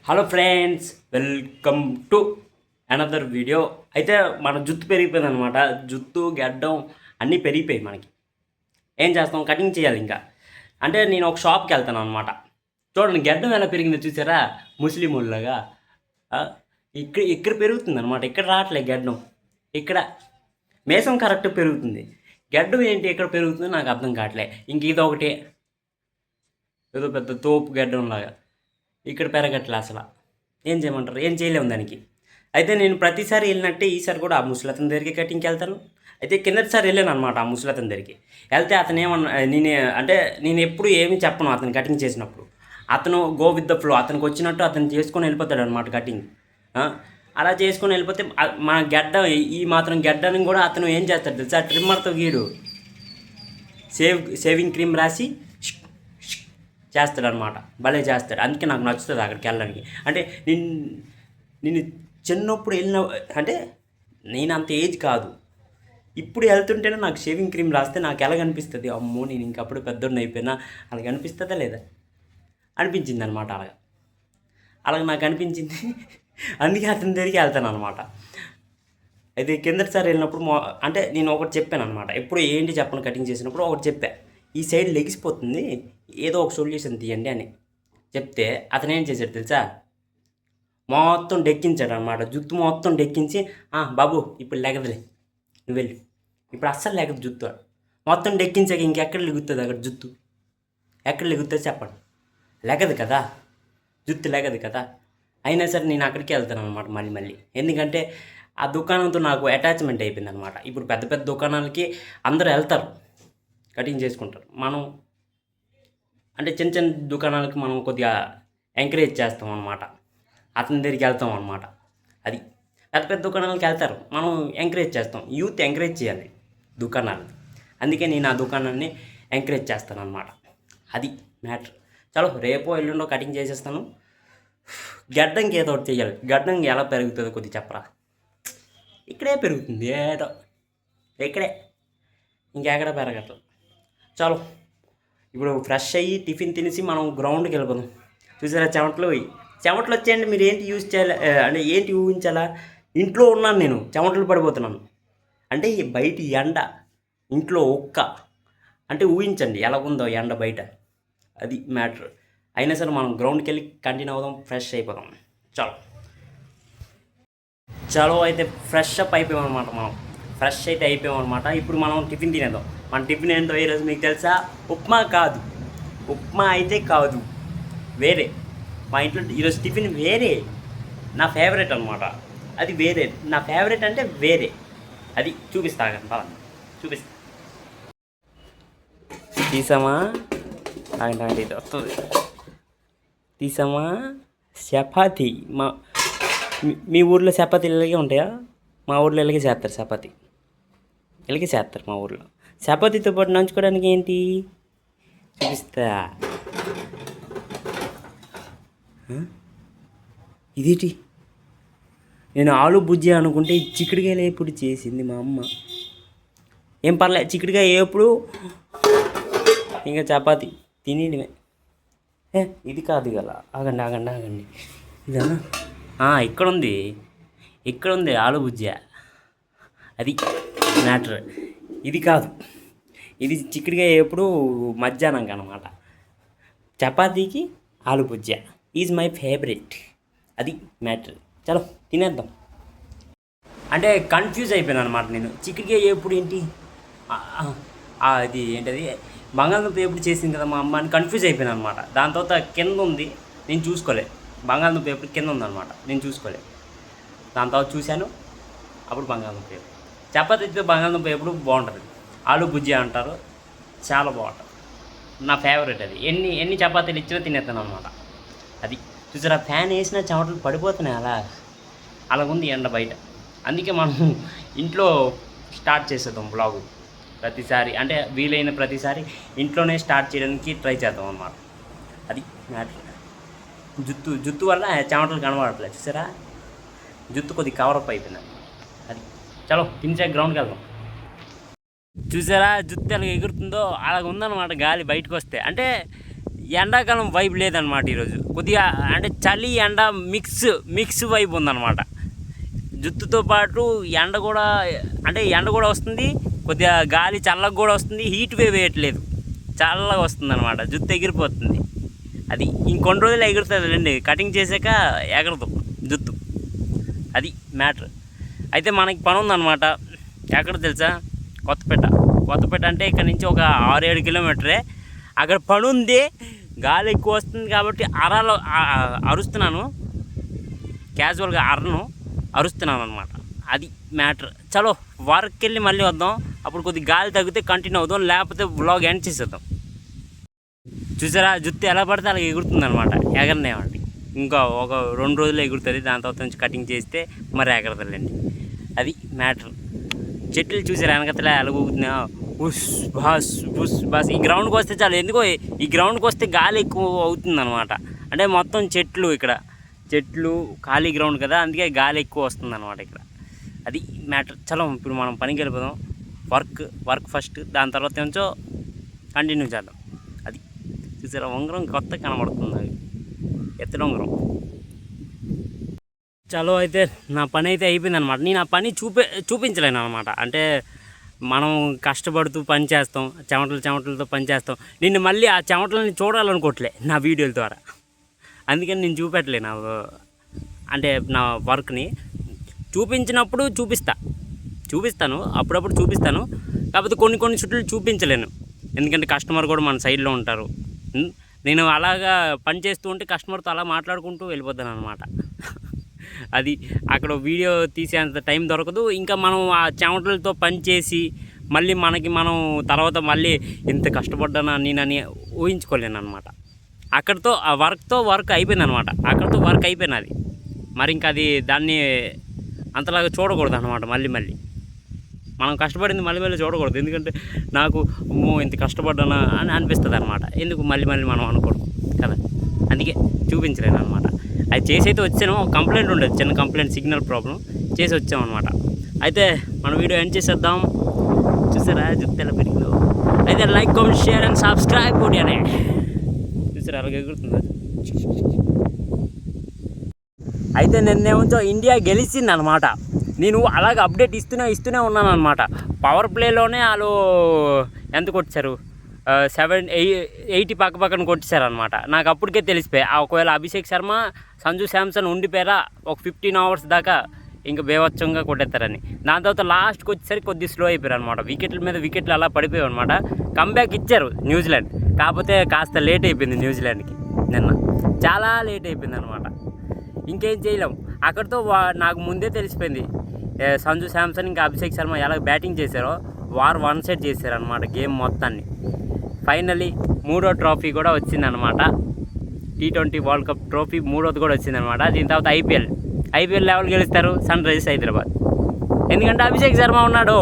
Hello friends, welcome to another video. అయితే మన జుట్టు పెరిగిపోయింది అనమాట. జుట్టు గడ్డం అన్నీ పెరిగిపోయాయి మనకి. ఏం చేస్తాం, కటింగ్ చేయాలి ఇంకా. అంటే నేను ఒక షాప్కి వెళ్తాను అనమాట. చూడండి గడ్డం ఎలా పెరిగిందో చూసారా, ముస్లిం వాళ్ళగా. ఇక్కడ ఇక్కడ పెరుగుతుంది అనమాట. ఇక్కడ రావట్లేదు గడ్డం. ఇక్కడ మేసం కరెక్ట్ పెరుగుతుంది, గడ్డం ఏంటి ఎక్కడ పెరుగుతుందో నాకు అర్థం కావట్లే. ఇంక ఇదొకటి ఏదో పెద్ద తోపు గడ్డం లాగా ఇక్కడ పెరగట్లే అసలు. ఏం చేయమంటారు, ఏం చేయలేము దానికి. అయితే నేను ప్రతిసారి వెళ్ళినట్టే ఈసారి కూడా ఆ ముసలతని దగ్గరికి కటింగ్కి వెళ్తాను. అయితే కిందటిసారి వెళ్ళాను అనమాట ఆ ముసలతని దగ్గరికి. వెళ్తే అతను ఏమన్నా నేను ఎప్పుడు ఏమి చెప్పను అతను కటింగ్ చేసినప్పుడు. అతను గో విత్ ద ఫ్లో, అతనికి వచ్చినట్టు అతను చేసుకొని వెళ్ళిపోతాడు అనమాట కటింగ్. అలా చేసుకొని వెళ్ళిపోతే మన గడ్డ ఈ మాత్రం గడ్డని కూడా అతను ఏం చేస్తాడు తెలుసా, ట్రిమ్మర్తో గీడు షేవింగ్ క్రీమ్ రాసి చేస్తాడు అనమాట. భలే చేస్తాడు. అందుకే నాకు నచ్చుతుంది అక్కడికి వెళ్ళడానికి. అంటే నేను చిన్నప్పుడు వెళ్ళిన, అంటే నేను అంత ఏజ్ కాదు, ఇప్పుడు వెళ్తుంటేనే నాకు షేవింగ్ క్రీమ్ రాస్తే నాకు ఎలా కనిపిస్తుంది, అమ్మో నేను ఇంకప్పుడు పెద్దోడిని అయిపోయినా అలాగ అనిపిస్తుందా లేదా అనిపించింది అనమాట. అలాగ నాకు అనిపించింది. అందుకే అతని దగ్గరికి వెళ్తాను అనమాట. అయితే కిందటిసారి వెళ్ళినప్పుడు అంటే నేను ఒకటి చెప్పాను అనమాట. ఎప్పుడు ఏంటి చెప్పను కటింగ్ చేసినప్పుడు ఒకటి చెప్పా, ఈ సైడ్ లెగిసిపోతుంది, ఏదో ఒక సొల్యూషన్ తీయండి అని చెప్తే అతను ఏం చేశాడు తెలుసా, మొత్తం డెక్కించాడు అనమాట. జుత్తు మొత్తం డెక్కించి, బాబు ఇప్పుడు లెగదులే, నువ్వు వెళ్ళి, ఇప్పుడు అస్సలు లెగదు జుత్తు. మొత్తం డెక్కించాక ఇంకెక్కడ లెగుతుంది అక్కడ జుత్తు? ఎక్కడ లెగుతుంది చెప్పండి? లెగదు కదా, జుత్తు లెగదు కదా. అయినా సరే నేను అక్కడికి వెళ్తాను అనమాట మళ్ళీ. ఎందుకంటే ఆ దుకాణంతో నాకు అటాచ్మెంట్ అయిపోయింది అనమాట. ఇప్పుడు పెద్ద పెద్ద దుకాణాలకి అందరూ వెళ్తారు, కటింగ్ చేసుకుంటారు. మనం అంటే చిన్న చిన్న దుకాణాలకి మనం కొద్దిగా ఎంకరేజ్ చేస్తాం అనమాట, అతని దగ్గరికి వెళ్తాం అనమాట. అది పెద్ద పెద్ద దుకాణాలకి వెళ్తారు, మనం ఎంకరేజ్ చేస్తాం. యూత్ ఎంకరేజ్ చేయాలి దుకాణాలు. అందుకే నేను ఆ దుకాణాన్ని ఎంకరేజ్ చేస్తాను అనమాట. అది మ్యాటర్. చలో రేపో ఎల్లుండో కటింగ్ చేసేస్తాను. గడ్డంకి ఏదో ఒకటి చేయాలి. గడ్డంకి ఎలా పెరుగుతుందో కొద్దిగా చెప్పరా. ఇక్కడే పెరుగుతుంది, ఏదో ఇక్కడే, ఇంకెక్కడ పెరగట్లేదు. చలో ఇప్పుడు ఫ్రెష్ అయ్యి టిఫిన్ తినేసి మనం గ్రౌండ్కి వెళ్ళిపోదాం. చూసారా చెమటలు వచ్చాయండి. మీరు ఏంటి యూజ్ చేయాలి, అంటే ఏంటి ఊహించాలా, ఇంట్లో ఉన్నాను నేను, చెమటలు పడిపోతున్నాను. అంటే బయట ఎండ, ఇంట్లో ఒక్క, అంటే ఊహించండి ఎలాగుందో ఎండ బయట. అది మ్యాటర్. అయినా సరే మనం గ్రౌండ్కి వెళ్ళి కంటిన్యూ అవుదాం, ఫ్రెష్ అయిపోదాం. చలో అయితే ఫ్రెష్ అప్ అయిపోయామన్నమాట. మనం ఫ్రెష్ అయితే అయిపోయామన్నమాట. ఇప్పుడు మనం టిఫిన్ తినేద్దాం. మన టిఫిన్ ఏంటో ఈరోజు మీకు తెలుసా? ఉప్మా కాదు, ఉప్మా అయితే కాదు, వేరే. మా ఇంట్లో ఈరోజు టిఫిన్ వేరే, నా ఫేవరెట్ అనమాట. అది వేరే, నా ఫేవరెట్ అంటే వేరే. అది చూపిస్తా కదా, చూపిస్తా. తీసామా, ఇది వస్తుంది. తీసామా చపాతి. మీ ఊర్లో చపాతీలు ఇలాగే ఉంటాయా? మా ఊర్లో ఇలాగే చేస్తారు చపాతీ, ఇలాగే చేస్తారు మా ఊర్లో. చపాతీతో పాటు నంచుకోవడానికి ఏంటి చూపిస్తా. ఇదేంటి, నేను ఆలు బుజ్జి అనుకుంటే చిక్కుడుకాయలు ఎప్పుడు చేసింది మా అమ్మ. ఏం పర్లేదు, చిక్కుడుకాయ ఎప్పుడు, ఇంకా చపాతీ తినేయడమే. ఇది కాదు కదా, ఆగండి. ఇదా? ఇక్కడ ఉంది ఆలు బుజ్జి. అది మ్యాటర్. ఇది కాదు, ఇది చిక్కుడుగా ఎప్పుడు మధ్యాహ్నం అనమాట. చపాతీకి ఆలు బుజ్జి ఈజ్ మై ఫేవరెట్. అది మ్యాటర్. చలో తినేద్దాం. అంటే కన్ఫ్యూజ్ అయిపోయాను అనమాట నేను. చిక్కుడుగా ఎప్పుడు ఏంటి, అది ఏంటది బంగాళదుంప ఎప్పుడు చేసింది కదా మా అమ్మ అని కన్ఫ్యూజ్ అయిపోయాను అనమాట. దాని తర్వాత కింద ఉంది, నేను చూసుకోలే. బంగాళదుంప ఎప్పుడు కింద ఉందన్నమాట, నేను చూసుకోలే. దాని తర్వాత చూశాను, అప్పుడు బంగాళదుంప ఎప్పుడు. చపాతీతో బంగాళదుంప ఎప్పుడు బాగుంటుంది. ఆలు బుజ్జి అంటారు, చాలా బాగుంటుంది. నా ఫేవరెట్ అది. ఎన్ని చపాతీలు ఇచ్చినా తినేస్తాను అనమాట. అది చూసారా, ఫ్యాన్ వేసినా చెమటలు పడిపోతున్నాయి. అలాగుంది ఎండ బయట. అందుకే మనం ఇంట్లో స్టార్ట్ చేసేద్దాం బ్లాగు ప్రతిసారి. అంటే వీలైన ప్రతిసారి ఇంట్లోనే స్టార్ట్ చేయడానికి ట్రై చేద్దాం అన్నమాట. అది మ్యాటర్. జుత్తు వల్ల చెమటలు కనబడట్లేదు చూసారా, జుత్తు కొద్దిగా కవరప్ అయిపోయింది. అది చలో తినేసే గ్రౌండ్కి వెళ్దాం. చూసారా జుత్తు ఎలా ఎగురుతుందో, అలాగ ఉందన్నమాట గాలి బయటకు వస్తే. అంటే ఎండాకాలం వైబ్ లేదనమాట ఈరోజు. కొద్దిగా అంటే చలి ఎండ మిక్స్ వైబ్ ఉందన్నమాట. జుత్తుతో పాటు ఎండ కూడా, అంటే ఎండ కూడా వస్తుంది, కొద్దిగా గాలి చల్లగా కూడా వస్తుంది, హీట్ వేవ్ వేయట్లేదు, చల్లగా వస్తుంది అనమాట. జుత్తు ఎగిరిపోతుంది. అది ఇంకొన్ని రోజులు ఎగురుతుంది రండి, కటింగ్ చేసాక ఎగరదు జుత్తు. అది మ్యాటర్. అయితే మనకి పని ఉందన్నమాట. ఎక్కడ తెలుసా? కొత్తపేట అంటే ఇక్కడ నుంచి ఒక 6-7 కిలోమీటరే. అక్కడ పని ఉంది, గాలి ఎక్కువ వస్తుంది కాబట్టి అరుస్తున్నాను, క్యాజువల్గా అరుస్తున్నాను అనమాట. అది మ్యాటర్. చలో వర్క్కి వెళ్ళి మళ్ళీ వద్దాం. అప్పుడు కొద్దిగా గాలి తగ్గితే కంటిన్యూ అవుదాం, లేకపోతే వ్లాగ్ ఎండ్ చేసేద్దాం. చూసారా జుత్తు ఎలా పడితే అలా ఎగురుతుంది అనమాట. ఎగరనేవండి, ఇంకా ఒక 2 రోజులు ఎగురుతుంది. దాని తర్వాత నుంచి కటింగ్ చేస్తే మరి ఎగరదండి. అది మ్యాటర్. చెట్లు చూసారా వెనకతలే ఎలాగోగుతున్నా, బుస్ బాస్. ఈ గ్రౌండ్కి వస్తే చాలు, ఎందుకో ఈ గ్రౌండ్కి వస్తే గాలి ఎక్కువ అవుతుంది అనమాట. అంటే మొత్తం చెట్లు ఖాళీ గ్రౌండ్ కదా, అందుకే గాలి ఎక్కువ వస్తుంది అనమాట ఇక్కడ. అది మ్యాటర్. చలో ఇప్పుడు మనం పనికి వెళ్ళిపోదాం. వర్క్ ఫస్ట్, దాని తర్వాత నుంచో కంటిన్యూ చేద్దాం. అది చూసారా ఉంగరం కొత్త కనబడుతుంది, ఎత్తడి ఉంగరం. చలో అయితే నా పని అయితే అయిపోయింది అనమాట. నేను ఆ పని చూపించలేను అనమాట. అంటే మనం కష్టపడుతూ పని చేస్తాం, చెమటలతో పని చేస్తాం. నిన్ను మళ్ళీ ఆ చెమటలని చూడాలనుకోవట్లే నా వీడియోల ద్వారా. అందుకని నేను చూపెట్టలేను. అంటే నా వర్క్ని చూపించినప్పుడు చూపిస్తాను, అప్పుడప్పుడు చూపిస్తాను. కాకపోతే కొన్ని చుట్లు చూపించలేను, ఎందుకంటే కస్టమర్ కూడా మన సైడ్లో ఉంటారు. నేను అలాగా పని చేస్తూ ఉంటే కస్టమర్తో అలా మాట్లాడుకుంటూ వెళ్ళిపోతాను అనమాట. అది అక్కడ వీడియో తీసేంత టైం దొరకదు. ఇంకా మనం ఆ చెమటలతో పని చేసి మళ్ళీ మనం తర్వాత మళ్ళీ ఇంత కష్టపడ్డానా నేనని ఊహించుకోలేను అనమాట. అక్కడితో ఆ వర్క్ అయిపోయింది అనమాట. అక్కడితో వర్క్ అయిపోయినది. మరి ఇంకా అది దాన్ని అంతలాగా చూడకూడదు అనమాట. మళ్ళీ మనం కష్టపడింది మళ్ళీ చూడకూడదు. ఎందుకంటే నాకు ఇంత కష్టపడ్డానా అని అనిపిస్తుంది అనమాట. ఎందుకు మళ్ళీ మనం అనుకోవడం కదా, అందుకే చూపించలేను అనమాట. అది చేసి అయితే వచ్చాను. ఒక కంప్లైంట్ ఉండేది, చిన్న కంప్లైంట్, సిగ్నల్ ప్రాబ్లం, చేసి వచ్చామన్నమాట. అయితే మన వీడియో ఎండ్ చేసేద్దాం. చూసారా జుత్తు ఎలా పెరిగిందో? అయితే like, comment, share and subscribe కొట్టానే. చూసారా అలాగే ఎగురుతుందా? అయితే నిన్నేమో ఇండియా గెలిచింది అనమాట. నేను అలాగ అప్డేట్ ఇస్తూనే ఉన్నాను అనమాట. పవర్ ప్లేలోనే వాళ్ళు ఎంత కొట్టారు, 80 పక్కన కొట్టేశారనమాట. నాకు అప్పటికే తెలిసిపోయి, ఒకవేళ అభిషేక్ శర్మ, సంజు శాంసన్ ఉండిపోయారా ఒక 15 అవర్స్ దాకా ఇంకా బేవచ్చంగా కొట్టేస్తారని. దాని తర్వాత లాస్ట్కి వచ్చేసరికి కొద్దిగా స్లో అయిపోయారు అనమాట. వికెట్ల మీద వికెట్లు అలా పడిపోయాయి అనమాట. కంబ్యాక్ ఇచ్చారు న్యూజిలాండ్, కాకపోతే కాస్త లేట్ అయిపోయింది న్యూజిలాండ్కి. నిన్న చాలా లేట్ అయిపోయింది అనమాట. ఇంకేం చేయలేం. అక్కడితో నాకు ముందే తెలిసిపోయింది సంజు శాంసన్ ఇంకా అభిషేక్ శర్మ ఎలా బ్యాటింగ్ చేశారో. వార్ 1 సైడ్ చేశారనమాట గేమ్ మొత్తాన్ని. ఫైనలీ 3వ ట్రోఫీ కూడా వచ్చిందనమాట. T20 వరల్డ్ కప్ ట్రోఫీ 3వది కూడా వచ్చిందనమాట. దీని తర్వాత ఐపీఎల్ లెవెల్ గెలుస్తారు సన్ రైజర్స్ హైదరాబాద్. ఎందుకంటే అభిషేక్ శర్మ ఉన్నాడు.